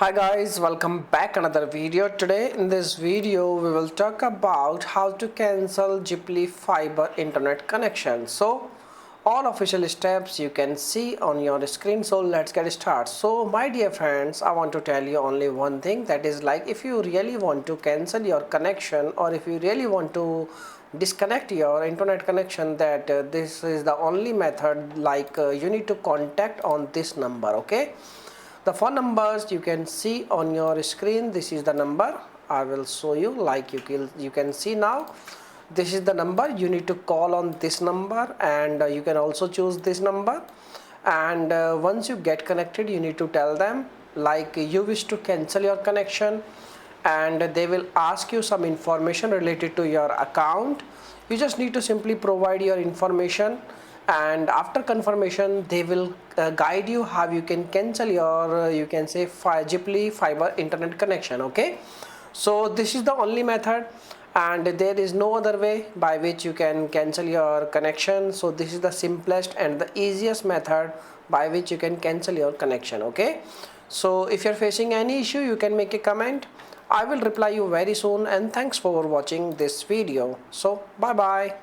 Hi guys, welcome back another video. Today in this video we will talk about how to cancel Ghibli fiber internet connection. So all official steps you can see on your screen. So let's get started. So my dear friends, I want to tell you only one thing, that is like if you really want to cancel your connection or if you really want to disconnect your internet connection, that this is the only method. You need to contact on this number. Okay, the phone numbers you can see on your screen. This is the number I will show you. You can see now, this is the number. You need to call on this number, and you can also choose this number. And once you get connected, you need to tell them like you wish to cancel your connection, and they will ask you some information related to your account. You just need to simply provide your information, and after confirmation they will guide you how you can cancel your you can say Ghibli fiber internet connection. Okay, so this is the only method and there is no other way by which you can cancel your connection. So this is the simplest and the easiest method by which you can cancel your connection. Okay, so if you're facing any issue, you can make a comment. I will reply you very soon, and thanks for watching this video. So bye bye.